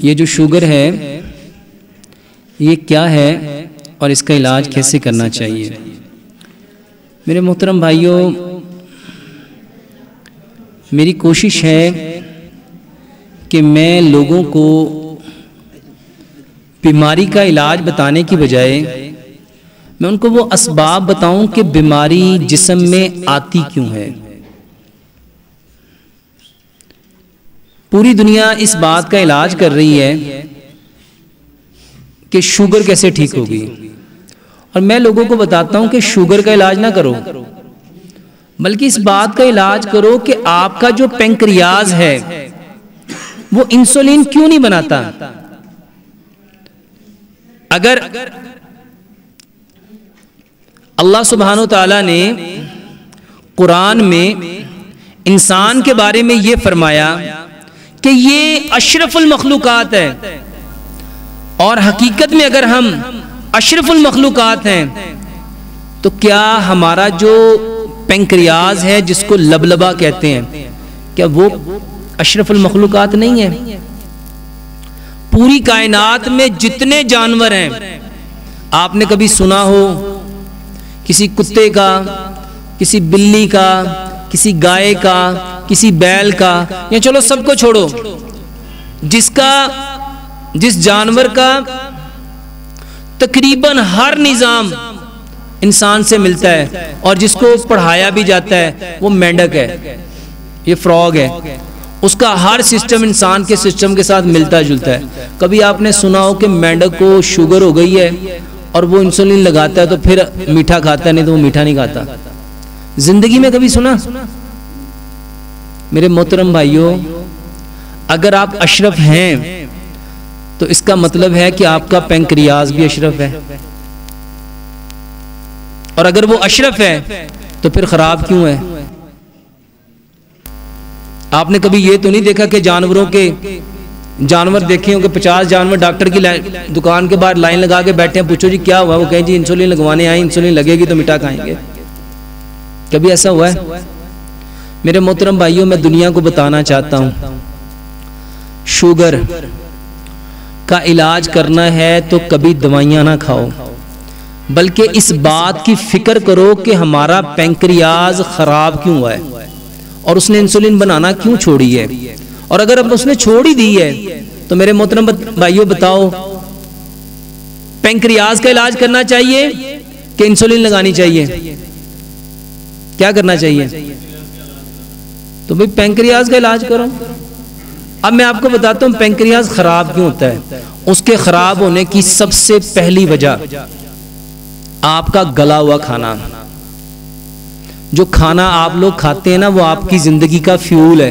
ये जो शुगर है ये क्या है और इसका इलाज कैसे करना चाहिए? मेरे मोहतरम भाइयों, मेरी कोशिश है कि मैं लोगों को बीमारी का इलाज बताने की बजाय मैं उनको वो असबाब बताऊं कि बीमारी जिस्म में आती क्यों है। पूरी दुनिया इस बात का इलाज कर रही है कि शुगर कैसे ठीक होगी, और मैं लोगों को बताता हूं कि शुगर का इलाज ना करो, बल्कि इस बात का इलाज करो कि आपका जो पैंक्रियाज है वो इंसुलिन क्यों नहीं बनाता। अगर अल्लाह सुब्हानो तआला ने कुरान में इंसान के बारे में ये फरमाया कि ये अशरफुल मखलूकात है, और हकीकत में अगर हम अशरफुल मखलूकात हैं तो क्या हमारा जो पैंक्रियाज है जिसको लबलबा कहते हैं, क्या वो अशरफुल मखलूकात नहीं है? पूरी कायनात में जितने जानवर हैं, आपने कभी सुना हो किसी कुत्ते का, किसी बिल्ली का, किसी गाय का, किसी बैल का, या चलो सबको छोड़ो, जिस जानवर का तकरीबन हर निजाम इंसान से मिलता है और जिसको पढ़ाया भी जाता है, वो मेंढक है, ये फ्रॉग है, उसका हर सिस्टम इंसान के सिस्टम के साथ मिलता जुलता है। कभी आपने सुना हो कि मेंढक को शुगर हो गई है और वो इंसुलिन लगाता है तो फिर मीठा खाता है, नहीं तो वो मीठा नहीं खाता? जिंदगी में कभी सुना? मेरे मोहतरम भाइयों, अगर आप अशरफ हैं तो इसका मतलब है कि आपका पैंक्रियाज भी अशरफ है, और अगर वो अशरफ है तो फिर खराब क्यों है? आपने कभी ये तो नहीं देखा कि जानवर देखे होंगे 50 जानवर डॉक्टर की दुकान के बाहर लाइन लगा के बैठे हैं, पूछो जी क्या हुआ, वो कहें जी इंसुलिन लगवाने आए, इंसुलिन लगेगी तो मीठा खाएंगे। कभी ऐसा हुआ है? मेरे मोहतरम भाइयों, मैं दुनिया को बताना चाहता हूं, शुगर का इलाज करना है तो कभी दवाइयां ना खाओ, बल्कि इस बात की फिक्र करो कि हमारा पैंक्रियाज खराब क्यों हुआ है और उसने इंसुलिन बनाना क्यों छोड़ी है। और अगर अब उसने छोड़ ही दी है तो मेरे मोहतरम भाइयों बताओ, पैंक्रियाज का इलाज करना चाहिए कि इंसुलिन लगानी चाहिए? क्या करना चाहिए? तो भाई पैंक्रियाज का इलाज करो। अब मैं आपको बताता हूं पैंक्रियाज खराब क्यों होता है। उसके खराब होने की सबसे पहली वजह आपका गला हुआ खाना। जो खाना आप लोग खाते हैं ना, वो आपकी जिंदगी का फ्यूल है,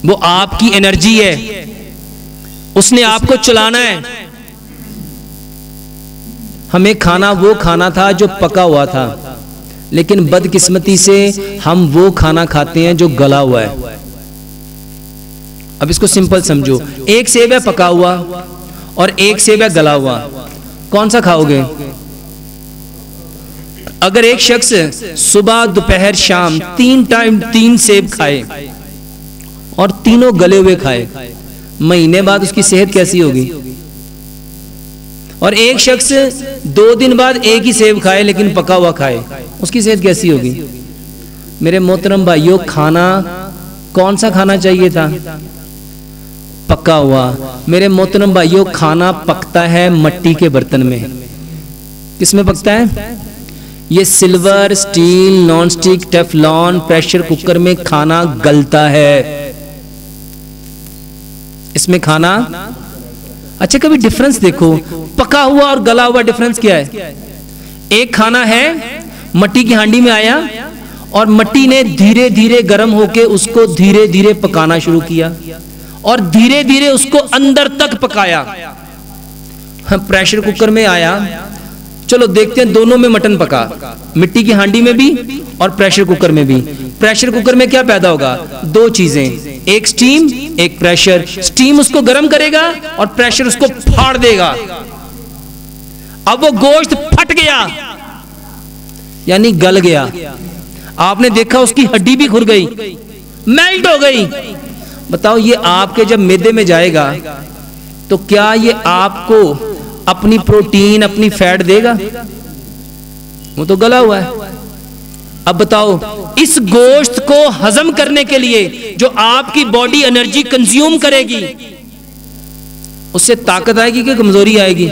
वो आपकी एनर्जी है, उसने आपको चलाना है। हमें खाना वो खाना था जो पका हुआ था, लेकिन बदकिस्मती से हम वो खाना खाते हैं जो गला हुआ है। अब इसको सिंपल समझो, एक सेब है पका हुआ और एक सेब है गला हुआ, कौन सा खाओगे? अगर एक शख्स सुबह दोपहर शाम 3 टाइम 3 सेब खाए और तीनों गले हुए खाए, महीने बाद उसकी सेहत कैसी होगी? और एक शख्स 2 दिन बाद एक ही सेब खाए लेकिन पका हुआ खाए, उसकी सेहत कैसी होगी? मेरे मोहतरम भाइयों, खाना कौन सा खाना चाहिए था? पका हुआ। मेरे मोहतरम भाइयों, खाना पकता है मट्टी के बर्तन में। किसमें पकता है? ये silver, steel, non stick, Teflon, pressure cooker में खाना गलता है। इसमें खाना, अच्छा कभी डिफरेंस देखो, पका हुआ और गला हुआ डिफरेंस क्या है? एक खाना है मट्टी की हांडी में आया और मट्टी ने धीरे धीरे गर्म होके उसको धीरे धीरे पकाना शुरू किया और धीरे धीरे उसको अंदर तक पकाया। प्रेशर कुकर में आया, चलो देखते हैं दोनों में मटन पका, मिट्टी की हांडी में भी और प्रेशर कुकर में भी। प्रेशर कुकर में क्या पैदा होगा? 2 चीजें, एक स्टीम एक प्रेशर। स्टीम उसको गर्म करेगा और प्रेशर उसको फाड़ देगा। अब वो गोश्त फट गया यानी गल गया। आपने देखा उसकी हड्डी भी खुर गई, मेल्ट हो गई। बताओ ये आपके जब मैदे में जाएगा तो क्या ये आपको अपनी प्रोटीन अपनी फैट देगा? वो तो गला हुआ है। अब बताओ इस गोश्त को हजम करने के लिए जो आपकी बॉडी एनर्जी कंज्यूम करेगी, उससे ताकत आएगी कि कमजोरी आएगी?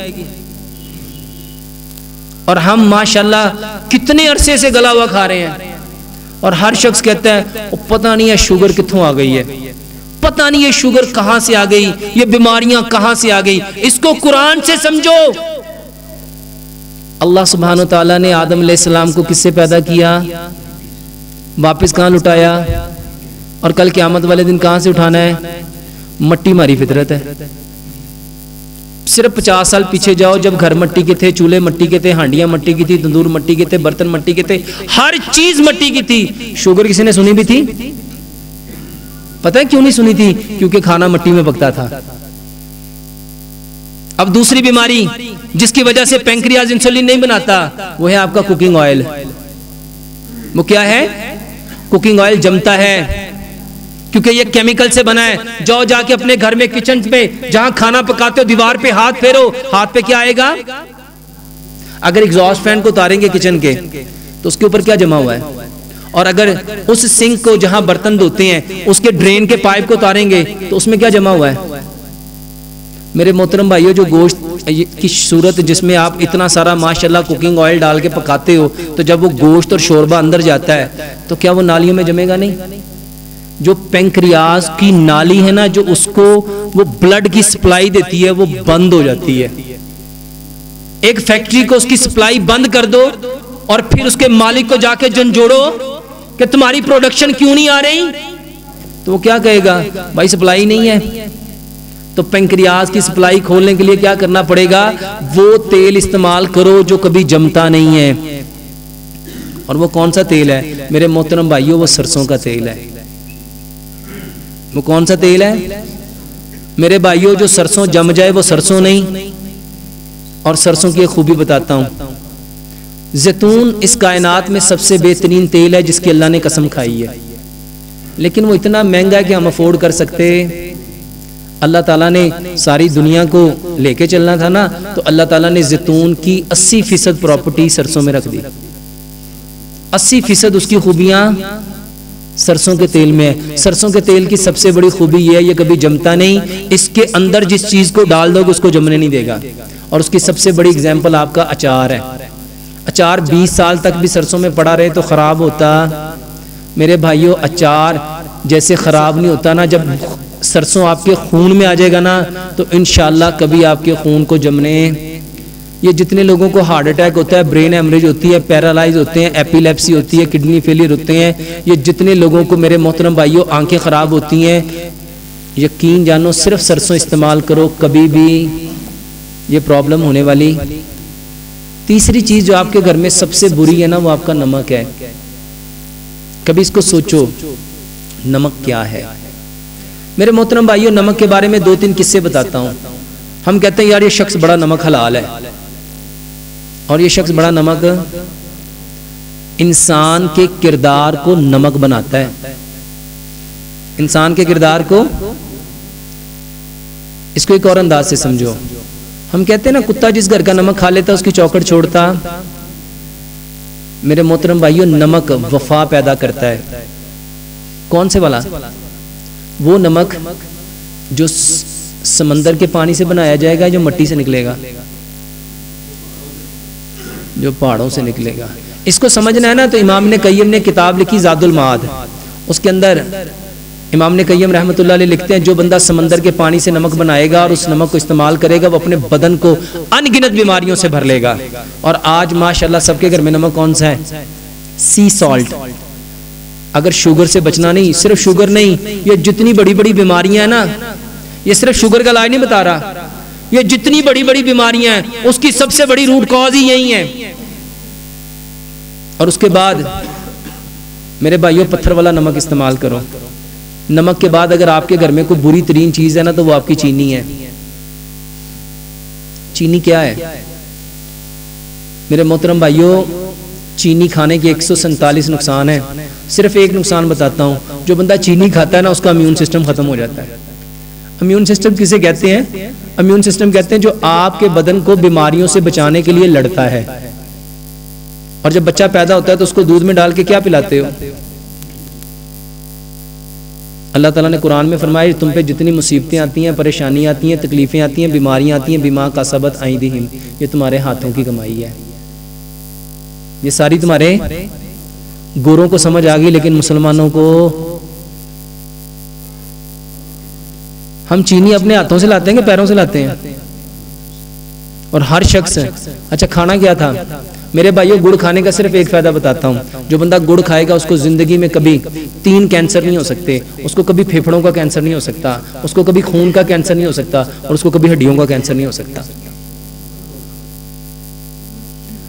और हम माशाल्लाह कितने अरसे से गला हुआ खा रहे हैं, और हर शख्स कहता है पता नहीं है शुगर कित्थों आ गई है, पता नहीं ये शुगर कहां से आ गई, ये बीमारियां कहां से आ गई। इसको कुरान से समझो। अल्लाह सुब्हानो ताला ने आदम अलैहिस्सलाम को किससे पैदा किया, वापस कहां लुटाया, और कल क़यामत वाले दिन कहां से उठाना है? मट्टी मारी फितरत है। सिर्फ 50 साल पीछे जाओ, जब घर मट्टी के थे, चूल्हे मट्टी के थे, हांडियां मट्टी की थी, तंदूर मट्टी के थे, बर्तन मट्टी के थे, हर चीज मट्टी की थी। शुगर किसी ने सुनी भी थी? पता है क्यों नहीं सुनी थी? क्योंकि खाना मट्टी में पकता था। अब दूसरी बीमारी जिसकी वजह से पैंक्रियाज इंसुलिन नहीं बनाता, वो है आपका कुकिंग ऑयल। वो क्या है? कुकिंग ऑयल जमता है क्योंकि ये केमिकल से बना है। जाओ जाके अपने घर में किचन पे जहां खाना पकाते हो, दीवार पे हाथ फेरो, हाथ पे क्या आएगा? अगर एग्जॉस्ट फैन को उतारेंगे किचन के तो उसके ऊपर क्या जमा हुआ है, और अगर उस सिंक को जहां बर्तन धोते हैं उसके ड्रेन के पाइप को उतारेंगे तो उसमें क्या जमा हुआ है? मेरे मोहतरम भाइयों, जो गोश्त की सूरत जिसमें आप इतना सारा माशाल्लाह कुकिंग ऑयल डाल के पकाते हो, तो जब वो गोश्त और शोरबा अंदर जाता है तो क्या वो नालियों में जमेगा नहीं? जो पैंक्रियाज की नाली है ना, जो उसको वो ब्लड की सप्लाई देती है, वो बंद हो जाती है। एक फैक्ट्री को उसकी सप्लाई बंद कर दो और फिर उसके मालिक को जाके झंझोड़ो कि तुम्हारी प्रोडक्शन क्यों नहीं आ रही, तो वो क्या कहेगा? भाई सप्लाई नहीं है। तो पैंक्रियाज की सप्लाई खोलने के लिए क्या करना पड़ेगा? वो तेल इस्तेमाल करो जो कभी जमता नहीं है। और वो कौन सा तेल है मेरे मोहतरम भाइयों? वो सरसों का तेल है। वो कौन सा तेल है मेरे भाइयों? जो सरसों जम जाए वो सरसों नहीं। और सरसों की एक खूबी बताता हूं, जैतून इस कायनात में सबसे बेहतरीन तेल है जिसकी अल्लाह ने कसम खाई है, लेकिन वो इतना महंगा है कि हम अफोर्ड कर सकते। अल्लाह ताला ने सारी दुनिया को लेके चलना था ना, तो अल्लाह ताला ने जैतून की 80% प्रॉपर्टी सरसों में रख दी। 80% उसकी खूबियां सरसों के तेल में है। सरसों के तेल की सबसे बड़ी खूबी यह है, ये कभी जमता नहीं। इसके अंदर जिस चीज को डाल दोगे उसको जमने नहीं देगा। और उसकी सबसे बड़ी एग्जाम्पल आपका अचार है। अचार 20 साल तक भी सरसों में पड़ा रहे तो खराब होता? मेरे भाइयों, अचार जैसे खराब नहीं होता ना, जब सरसों आपके खून में आ जाएगा ना, तो इंशाल्लाह कभी आपके खून को जमने। ये जितने लोगों को हार्ट अटैक होता है, ब्रेन हेमरेज होती है, पैरालाइज होते हैं, एपिलेप्सी होती है, किडनी फेलियर होते हैं, ये जितने लोगों को मेरे मोहतरम भाइयों आंखें खराब होती हैं, यकीन जानो सिर्फ सरसों इस्तेमाल करो, कभी भी ये प्रॉब्लम होने वाली। तीसरी चीज जो आपके घर में सबसे बुरी है ना, वो आपका नमक है। कभी इसको सोचो, नमक क्या है? मेरे मोहतरम भाइयों, नमक के बारे में 2-3 किस्से बताता हूं। हम कहते हैं यार ये शख्स बड़ा नमक हलाल है, और ये शख्स बड़ा नमक, इंसान के किरदार को नमक बनाता है। इंसान के किरदार को, इसको एक और अंदाज से समझो। हम कहते हैं ना, कुत्ता जिस घर का नमक खा लेता उसकी चौखट छोड़ता। मेरे मोहतरम भाइयों, नमक वफा पैदा करता है। कौन से वाला? वो नमक जो समंदर के पानी से बनाया जाएगा, जो मिट्टी से निकलेगा, जो पहाड़ों से निकलेगा। इसको समझना है ना, तो इमाम ने कय्यम ने किताब लिखी ज़ादुल माद। उसके अंदर इमाम ने कय्यम रहमतुल्लाह अलैह लिखते हैं, जो बंदा समंदर के पानी से नमक बनाएगा और उस नमक को इस्तेमाल करेगा, वो अपने बदन को अनगिनत बीमारियों से भर लेगा। और आज माशाल्लाह सबके घर में नमक कौन सा है? सी सॉल्ट। अगर शुगर से बचना नहीं, सिर्फ शुगर नहीं, ये जितनी बड़ी बड़ी बीमारियां हैं ना, ये सिर्फ शुगर का इलाज नहीं बता रहा, ये जितनी बड़ी बड़ी बीमारियां हैं उसकी सबसे बड़ी रूट कॉज ही यही है। और उसके बाद मेरे भाइयों, पत्थर वाला नमक इस्तेमाल करो। नमक के बाद अगर आपके घर में कोई बुरी तरीन चीज है ना, तो वो आपकी चीनी है। चीनी क्या है मेरे मोहतरम भाइयों? चीनी खाने के 147 नुकसान है। सिर्फ एक नुकसान बताता हूँ, जो बंदा चीनी खाता है ना उसका इम्यून सिस्टम खत्म हो जाता है। इम्यून सिस्टम किसे कहते हैं? इम्यून सिस्टम कहते हैं जो आपके बदन को बीमारियों से बचाने के लिए लड़ता है। और जब बच्चा पैदा होता है तो उसको दूध में डाल के क्या पिलाते हो? अल्लाह ताला ने कुरान में फरमाया तुम पे जितनी मुसीबतें आती हैं, परेशानी आती हैं, तकलीफें आती हैं, बीमारियां आती हैं, बिमा का सबत आईदिहिम, ये तुम्हारे हाथों की कमाई है। ये सारी तुम्हारे गोरों को समझ आ गई, लेकिन मुसलमानों को हम चीनी अपने हाथों से लाते हैं कि पैरों से लाते हैं? और हर शख्स, अच्छा खाना क्या था मेरे भाइयों? गुड़ खाने का सिर्फ एक फायदा बताता हूँ, जो बंदा गुड़ खाएगा उसको जिंदगी में कभी 3 कैंसर नहीं हो सकते, उसको कभी फेफड़ों का कैंसर नहीं हो सकता, उसको कभी खून का कैंसर नहीं हो सकता, और उसको कभी हड्डियों का कैंसर नहीं हो सकता।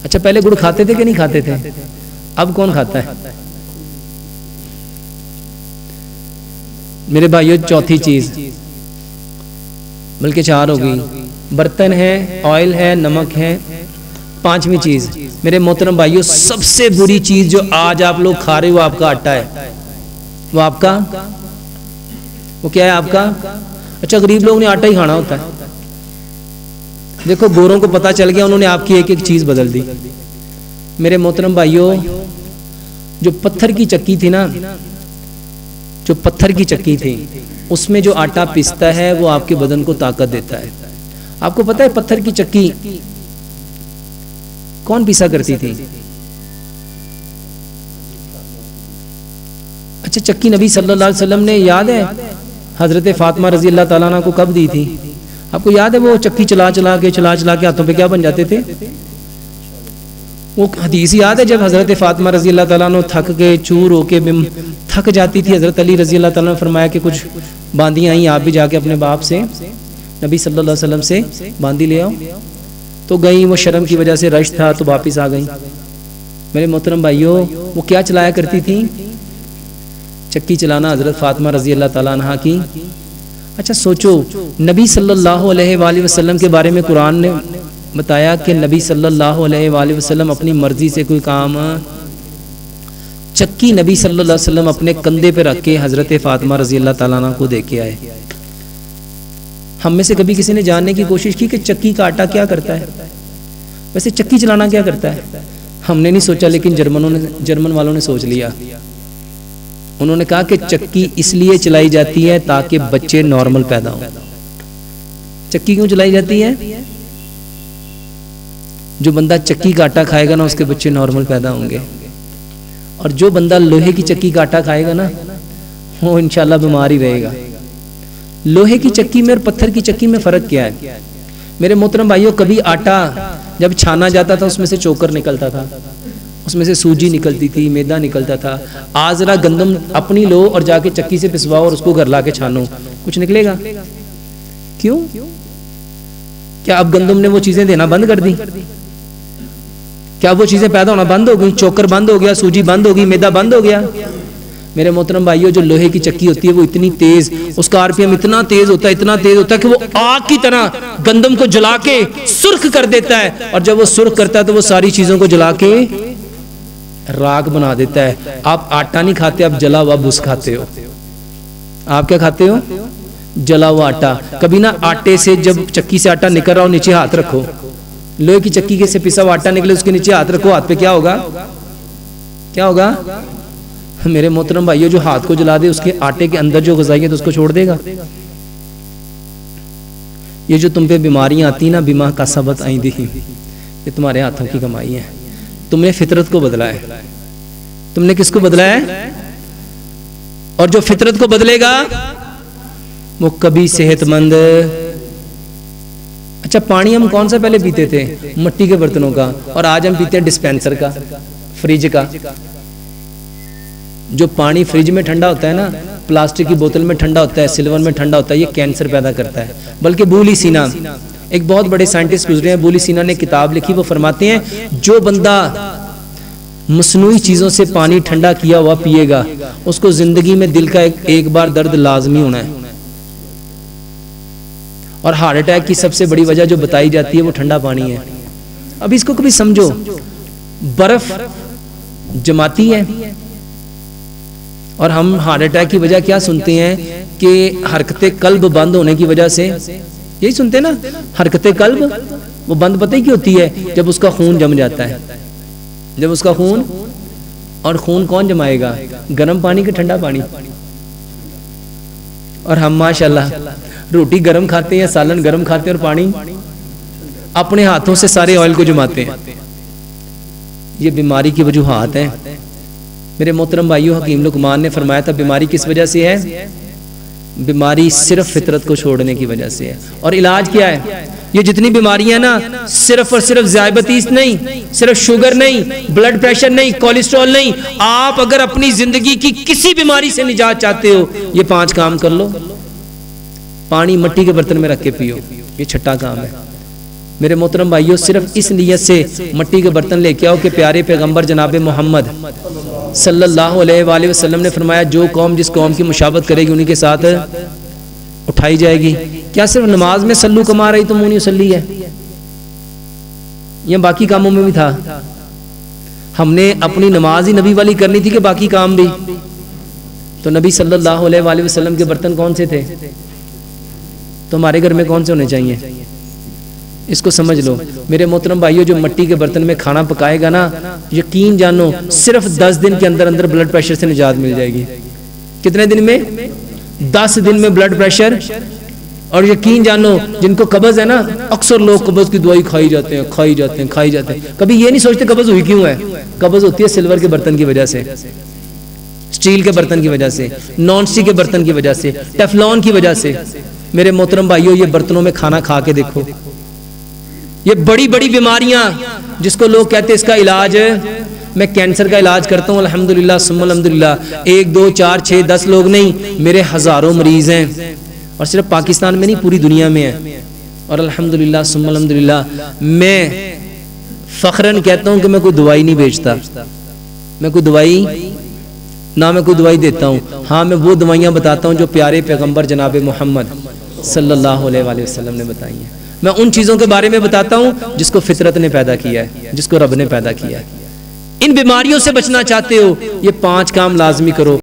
अच्छा पहले गुड़ खाते थे कि नहीं खाते थे? अब कौन खाता है? मेरे भाइयों चौथी चीज, बल्कि 4 हो गई, बर्तन है, ऑयल है, नमक है। 5वीं चीज मेरे मोहतरम भाइयों, सबसे बुरी चीज जो आज आप लोग खा रहे हो वो आपका आटा है। वो क्या है आपका? अच्छा गरीब लोग ने आटा ही खाना होता है। देखो गोरों को पता चल गया, उन्होंने आपकी एक एक चीज बदल दी। मेरे मोहतरम भाइयों जो पत्थर की चक्की थी ना, जो पत्थर की चक्की थी, उसमें जो आटा पिसता है वो आपके बदन को ताकत देता है। आपको पता है पत्थर की चक्की कौन पीसा करती थी? अच्छा चक्की नबी सल्लल्लाहु अलैहि वसल्लम ने, याद है हजरत फातिमा रजी अल्लाह ताला अन्हा को कब दी थी? आपको याद है? वो चक्की चला चला के हाथों पे क्या बन जाते थे? वो हदीस याद है जब हजरत फातिमा रजी अल्लाह ताला अन्हा थक के चूर होके थक जाती थी, हजरत अली रजी अल्लाह ताला ने फरमाया कि कुछ बांदी आई, आप भी जाके अपने बाप से नबी सल्लल्लाहु अलैहि वसल्लम से बांदी ले आओ। तो गई, वो शर्म की वजह से रश था तो वापिस आ गई। मेरे मोहतरम भाइयों वो क्या चलाया करती थी? चक्की चलाना हजरत फातिमा रजी अल्लाह ताला अन्हा की। अच्छा सोचो नबी सल्लल्लाहु अलैहि वसल्लम के बारे में कुरान ने बताया कि नबी सल्लल्लाहु अलैहि वसल्लम अपनी मर्जी से कोई काम, चक्की नबी सल्लल्लाहु अलैहि वसल्लम अपने कंधे पे रख के हजरत फातिमा रजी अल्लाह ताला अन्हा को दे के आए। हम में से कभी किसी ने जानने की कोशिश की कि चक्की का आटा क्या करता है? वैसे चक्की चलाना क्या करता है? हमने नहीं सोचा, लेकिन जर्मन वालों ने सोच लिया। उन्होंने कहा कि चक्की इसलिए चलाई जाती है ताकि बच्चे नॉर्मल पैदा हों। चक्की क्यों चलाई जाती है? जो बंदा चक्की का आटा खाएगा ना उसके बच्चे नॉर्मल पैदा होंगे, और जो बंदा लोहे की चक्की का आटा खाएगा ना वो इंशाल्लाह बीमार ही रहेगा। लोहे की चक्की में और पत्थर की चक्की में फर्क क्या है? मेरे मोहतरम भाइयों कभी आटा जब छाना जाता था उसमें से चोकर निकलता था, उसमें से सूजी निकलती थी, मैदा निकलता था। आज जरा गंदम अपनी लो और जाके चक्की से पिसवाओ और उसको घर ला के छानो, कुछ निकलेगा? क्यों? क्या अब गंदम ने वो चीजें देना बंद कर दी? क्या वो चीजें पैदा होना बंद हो गई? चोकर बंद हो गया, सूजी बंद हो गई, मैदा बंद हो गया? मेरे मोहतरम भाइयों जो लोहे की चक्की होती है वो इतनी तेज, उसका आरपीएम इतना तेज होता है कि वो आग की तरह गंदम को जला के सुर्ख कर देता है, और जब वो सुर्ख करता है तो वो सारी चीजों को जला के राख बना देता है। आप आटा नहीं खाते, आप जला हुआ भूस खाते हो। आप क्या खाते हो? जला हुआ आटा। कभी ना आटे से जब चक्की से आटा निकल रहा हो नीचे हाथ रखो, लोहे की चक्की के से पिसा हुआ आटा निकले उसके नीचे हाथ रखो, हाथ पे क्या होगा? क्या होगा? मेरे मोहतरम भाइयों जो हाथ को जला दे उसके आटे के अंदर जो ग़िज़ाइयत तो उसको छोड़ देगा। ये जो तुम पे बीमारियां आती ना, बीमा का सबत आई दी, ये तुम्हारे हाथों की कमाई है। तुमने फितरत को बदला है। तुमने किसको बदला है? और जो फितरत को बदलेगा वो कभी सेहतमंद। अच्छा पानी हम कौन सा पहले पीते थे? मिट्टी के बर्तनों का, और आज हम पीते हैं डिस्पेंसर का, फ्रिज का। जो पानी फ्रिज में ठंडा होता है ना, प्लास्टिक की बोतल में ठंडा होता है, सिल्वर में ठंडा होता है, ये कैंसर पैदा करता है। बल्कि बुली सीना, एक बहुत बड़े साइंटिस्ट गुजरे हैं, बुली सीना ने किताब लिखी, वो फरमाते हैं जो बंदा मसनूई चीजों से पानी ठंडा किया हुआ पिएगा उसको जिंदगी में दिल का एक बार दर्द लाजमी होना है। और हार्ट अटैक की सबसे बड़ी वजह जो बताई जाती है वो ठंडा पानी है। अब इसको कभी समझो, बर्फ जमाती है और हम हार्ट अटैक की वजह क्या सुनते हैं कि हरकत कल्ब बंद होने की वजह से, यही सुनते हैं ना, हरकत कल्ब वो बंद पता ही क्यों होती है? जब उसका खून जम जाता है, जब उसका खून, और खून कौन जमाएगा? गर्म पानी के ठंडा पानी। और हम माशाल्लाह रोटी गर्म खाते हैं, सालन गर्म खाते हैं और पानी अपने हाथों से सारे ऑयल को जमाते हैं। ये बीमारी की वजूहात है। मेरे मोहतरम भाइयों, हकीम लुकमान ने फरमाया था बीमारी किस वजह से है? बीमारी सिर्फ फितरत को छोड़ने की वजह से है। और इलाज क्या है? ये जितनी बीमारियां ना, सिर्फ और सिर्फ ज़ियाबतीस नहीं, सिर्फ शुगर नहीं, ब्लड प्रेशर नहीं, कोलेस्ट्रॉल नहीं, आप अगर अपनी जिंदगी की किसी बीमारी से निजात चाहते हो, ये 5 काम कर लो। पानी मट्टी के बर्तन में रख के पियो, ये छठा काम है। मेरे मोहतरम भाइयों, सिर्फ इस नियत से मट्टी के बर्तन लेके आओ कि प्यारे पैगंबर जनाब मोहम्मद सल्लल्लाहु अलैहि वसल्लम ने फरमाया जो कौम जिस कौम की मुशाबत करेगी उन्हीं के साथ उठाई जाएगी। क्या सिर्फ नमाज में सल्लू कमा रही तो मुनी सल्ली है? या बाकी कामों में भी था? हमने अपनी नमाज ही नबी वाली करनी थी कि बाकी काम भी? तो नबी सल्लल्लाहु अलैहि वसल्लम के बर्तन कौन से थे? तो हमारे घर में कौन से होने चाहिए? इसको समझ लो मेरे मोहतरम भाइयों। जो मट्टी के बर्तन में खाना पकाएगा ना, यकीन जानो सिर्फ 10 दिन के अंदर अंदर ब्लड प्रेशर से निजात मिल जाएगी। कितने दिन में? 10 दिन में ब्लड प्रेशर। और यकीन जानो जिनको कब्ज है ना, अक्सर लोग कब्ज की दवाई खाई जाते हैं, खाई जाते हैं, खाई जाते हैं, कभी ये नहीं सोचते कब्ज हुई क्यों है। कब्ज होती है सिल्वर के बर्तन की वजह से, स्टील के बर्तन की वजह से, नॉन स्टिक के बर्तन की वजह से, टेफलॉन की वजह से। मेरे मोहतरम भाइयों, ये बर्तनों में खाना खा के देखो, ये बड़ी बड़ी बीमारियां जिसको लोग कहते हैं इसका इलाज है। मैं कैंसर का इलाज करता हूँ अल्हम्दुलिल्लाह सुम्मा अल्हम्दुलिल्लाह। 1 2 4 6 10 लोग नहीं, मेरे हजारों मरीज हैं। और सिर्फ पाकिस्तान में नहीं, पूरी दुनिया में है। और अल्हम्दुलिल्लाह सुम्मा अल्हम्दुलिल्लाह, मैं फखरन कहता हूँ कि मैं कोई दवाई नहीं बेचता, मैं कोई दवाई ना मैं कोई दवाई देता हूँ। हाँ, मैं वो दवाइयाँ बताता हूँ जो प्यारे पैगम्बर जनाब मोहम्मद सल्लल्लाहु अलैहि वसल्लम ने बताई हैं। मैं उन चीज़ों के बारे में बताता हूँ जिसको फितरत ने पैदा किया है, जिसको रब ने पैदा किया है। इन बीमारियों से बचना चाहते हो, ये 5 काम लाजमी करो।